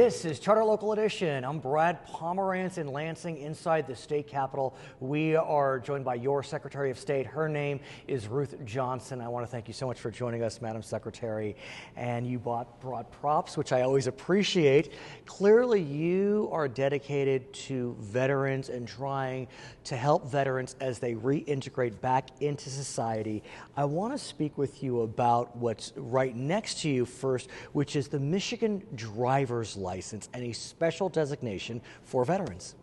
This is Charter Local Edition. I'm Brad Pomerance in Lansing, inside the state capitol. We are joined by your Secretary of State. Her name is Ruth Johnson. I want to thank you so much for joining us, Madam Secretary. And you brought props, which I always appreciate. Clearly, you are dedicated to veterans and trying to help veterans as they reintegrate back into society. I want to speak with you about what's right next to you first, which is the Michigan driver's license and a special designation for veterans.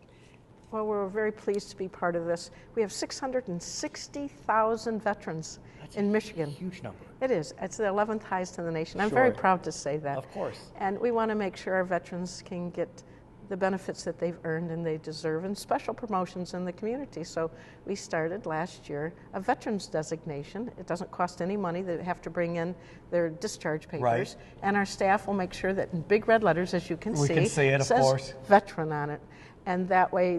Well, we're very pleased to be part of this. We have 660,000 veterans in Michigan. Huge number. It is. It's the 11th highest in the nation. I'm Sure. very proud to say that. Of course. And we want to make sure our veterans can get the benefits that they've earned and they deserve, and special promotions in the community. So we started last year a veterans designation. It doesn't cost any money. They have to bring in their discharge papers. Right. And our staff will make sure that in big red letters, as you can see, We can see it, of says course. veteran on it. And that way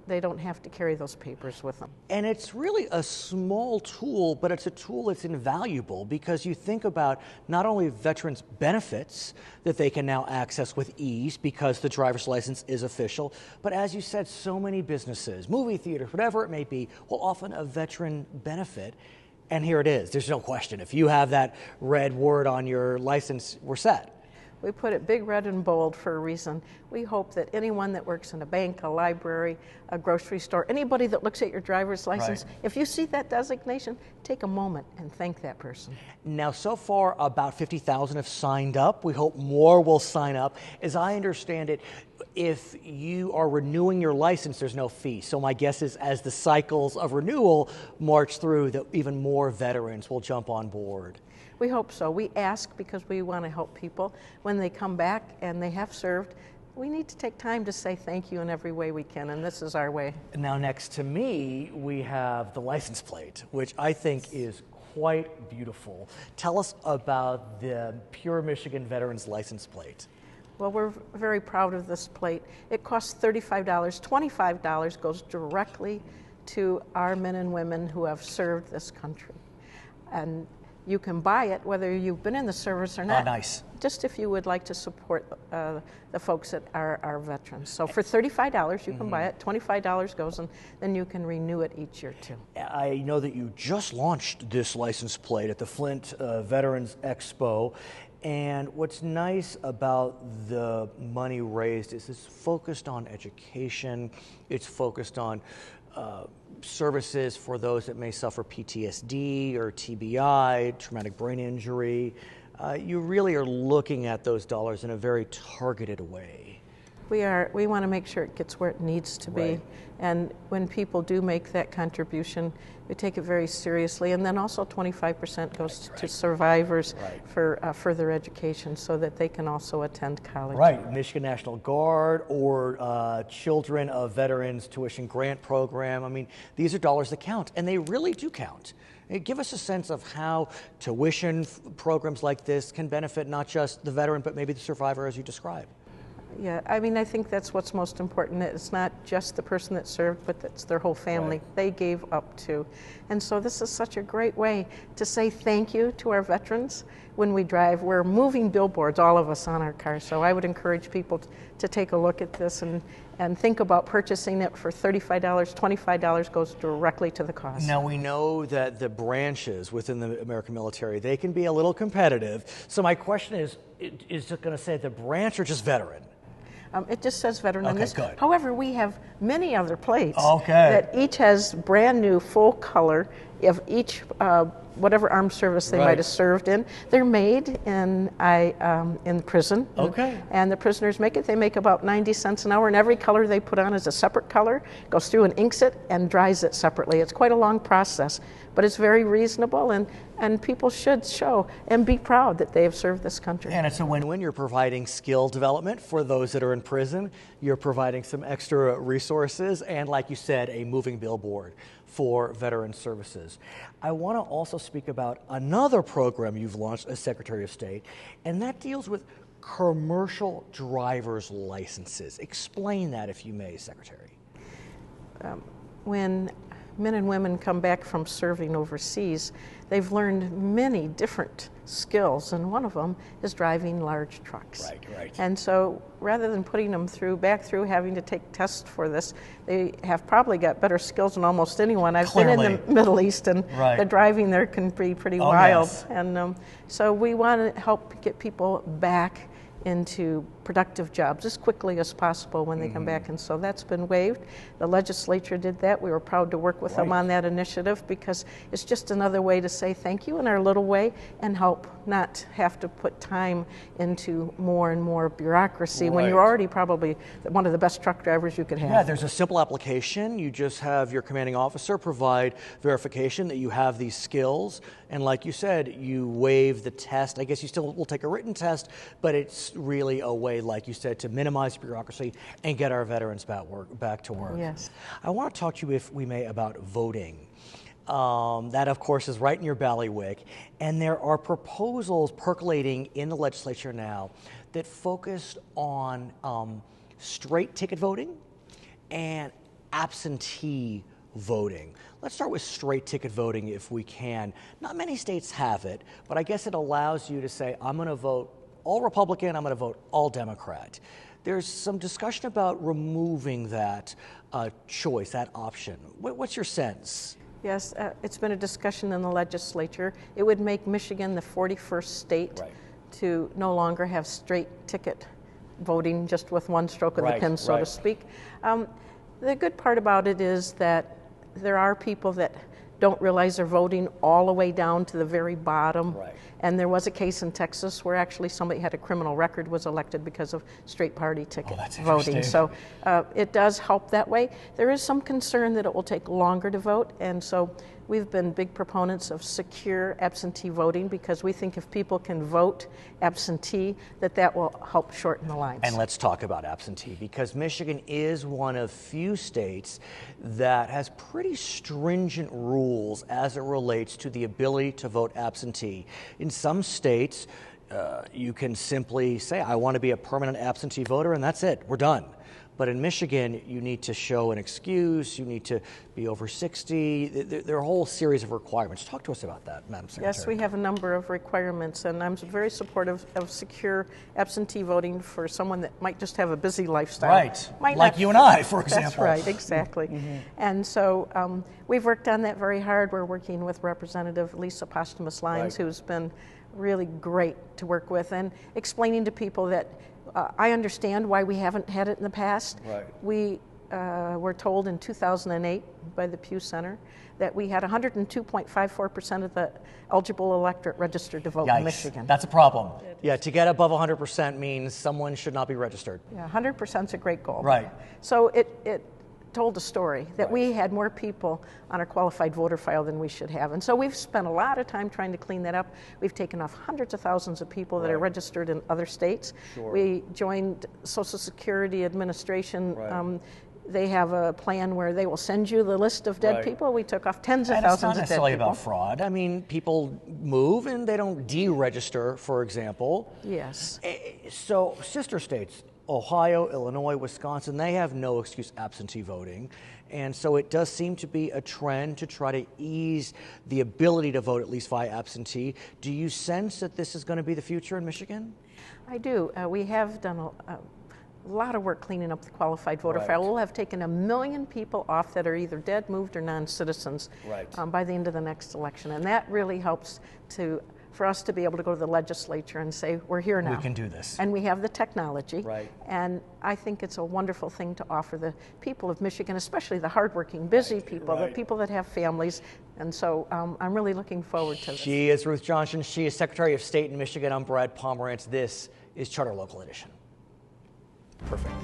they don't have to carry those papers with them. And it's really a small tool, but it's a tool that's invaluable because you think about not only veterans' benefits that they can now access with ease because the driver's license is official, but as you said, so many businesses, movie theaters, whatever it may be, will often a veteran benefit. And here it is. There's no question. If you have that red word on your license, we're set. We put it big, red, and bold for a reason. We hope that anyone that works in a bank, a library, a grocery store, anybody that looks at your driver's license, Right. if you see that designation, take a moment and thank that person. Now, so far, about 50,000 have signed up. We hope more will sign up. As I understand it, if you are renewing your license, there's no fee. So my guess is as the cycles of renewal march through, that even more veterans will jump on board. We hope so. We ask because we want to help people. When they come back and they have served, we need to take time to say thank you in every way we can, and this is our way. Now, next to me, we have the license plate, which I think is quite beautiful. Tell us about the Pure Michigan Veterans License Plate. Well, we're very proud of this plate. It costs $35. $25 goes directly to our men and women who have served this country. And you can buy it whether you've been in the service or not. Oh, nice. Just if you would like to support the folks that are our veterans. So for $35, you can buy it. $25 goes, and then you can renew it each year too. I know that you just launched this license plate at the Flint Veterans Expo. And what's nice about the money raised is it's focused on education. It's focused on services for those that may suffer PTSD or TBI, traumatic brain injury. You really are looking at those dollars in a very targeted way. We want to make sure it gets where it needs to be. Right. And when people do make that contribution, we take it very seriously. And then also 25% goes to survivors for further education so that they can also attend college. Right, Michigan National Guard or Children of Veterans Tuition Grant Program. I mean, these are dollars that count, and they really do count. Give us a sense of how tuition programs like this can benefit not just the veteran, but maybe the survivor as you described. Yeah, I mean, I think that's what's most important. It's not just the person that served, but it's their whole family. Right. They gave up to. And so this is such a great way to say thank you to our veterans when we drive. We're moving billboards, all of us, on our cars. So I would encourage people to take a look at this and think about purchasing it for $35. $25 goes directly to the cause. Now, we know that the branches within the American military, they can be a little competitive. So my question is it going to say the branch or just veteran? It just says veteran on Okay, this. good. However, we have many other plates Okay. that each has brand new full color of each whatever armed service they Right. might have served in. They're made in the prison. Okay. And the prisoners make it. They make about 90 cents an hour, and every color they put on is a separate color, goes through and inks it and dries it separately. It's quite a long process, but it's very reasonable, and people should show and be proud that they have served this country. And it's a win-win. You're providing skill development for those that are in prison. You're providing some extra resources and, like you said, a moving billboard for veteran services. I want to also speak about another program you've launched as Secretary of State, and that deals with commercial driver's licenses. Explain that, if you may, Secretary. When men and women come back from serving overseas, they've learned many different skills, and one of them is driving large trucks. Right. And so rather than putting them back through having to take tests for this, they have probably got better skills than almost anyone. I've been in the Middle East, and the driving there can be pretty wild. Yes. And so we want to help get people back into productive jobs as quickly as possible when they come back, and so that's been waived. The legislature did that. We were proud to work with them on that initiative, because it's just another way to say thank you in our little way and help not have to put time into more and more bureaucracy when you're already probably one of the best truck drivers you could have. Yeah, there's a simple application. You just have your commanding officer provide verification that you have these skills, and like you said, you waive the test. I guess you still will take a written test, but it's really a way, like you said, to minimize bureaucracy and get our veterans back to work. Yes. I want to talk to you, if we may, about voting. That, of course, is right in your bailiwick, and there are proposals percolating in the legislature now that focus on straight ticket voting and absentee voting. Let's start with straight ticket voting if we can. Not many states have it, but I guess it allows you to say, I'm going to vote all Republican, I'm going to vote all Democrat. There's some discussion about removing that choice, that option. What's your sense? Yes, it's been a discussion in the legislature. It would make Michigan the 41st state to no longer have straight ticket voting, just with one stroke of the pen, so to speak. The good part about it is that there are people that don't realize they're voting all the way down to the very bottom. And there was a case in Texas where actually somebody had a criminal record, was elected because of straight party ticket voting. So it does help that way. There is some concern that it will take longer to vote, and so we've been big proponents of secure absentee voting, because we think if people can vote absentee, that will help shorten the lines. And let's talk about absentee, because Michigan is one of few states that has pretty stringent rules as it relates to the ability to vote absentee. In some states, you can simply say, I want to be a permanent absentee voter, and that's it, we're done. But in Michigan, you need to show an excuse, you need to be over 60. There are a whole series of requirements. Talk to us about that, Madam Secretary. Yes, we have a number of requirements, and I'm very supportive of secure absentee voting for someone that might just have a busy lifestyle. Like you and I, for example. That's right, exactly. And so we've worked on that very hard. We're working with Representative Lisa Postumus-Lyons, who's been really great to work with, and explaining to people that I understand why we haven't had it in the past. We were told in 2008 by the Pew Center that we had 102.54% of the eligible electorate registered to vote in Michigan. That's a problem. Yeah, to get above 100% means someone should not be registered. Yeah, 100% is a great goal. So it told a story that we had more people on our qualified voter file than we should have. And so we've spent a lot of time trying to clean that up. We've taken off hundreds of thousands of people that are registered in other states. We joined Social Security Administration. They have a plan where they will send you the list of dead people. We took off tens of thousands of dead people. And it's not necessarily about fraud. I mean, people move and they don't deregister, for example. Yes. So sister states, Ohio, Illinois, Wisconsin, they have no excuse absentee voting. And so it does seem to be a trend to try to ease the ability to vote, at least via absentee. Do you sense that this is going to be the future in Michigan? I do. We have done a lot of work cleaning up the qualified voter file. We'll have taken 1 million people off that are either dead, moved, or non-citizens by the end of the next election. And that really helps for us to be able to go to the legislature and say, we're here now. We can do this. And we have the technology. And I think it's a wonderful thing to offer the people of Michigan, especially the hardworking, busy people, the people that have families. And so I'm really looking forward to this. She is Ruth Johnson. She is Secretary of State in Michigan. I'm Brad Pomerance. This is Charter Local Edition. Perfect.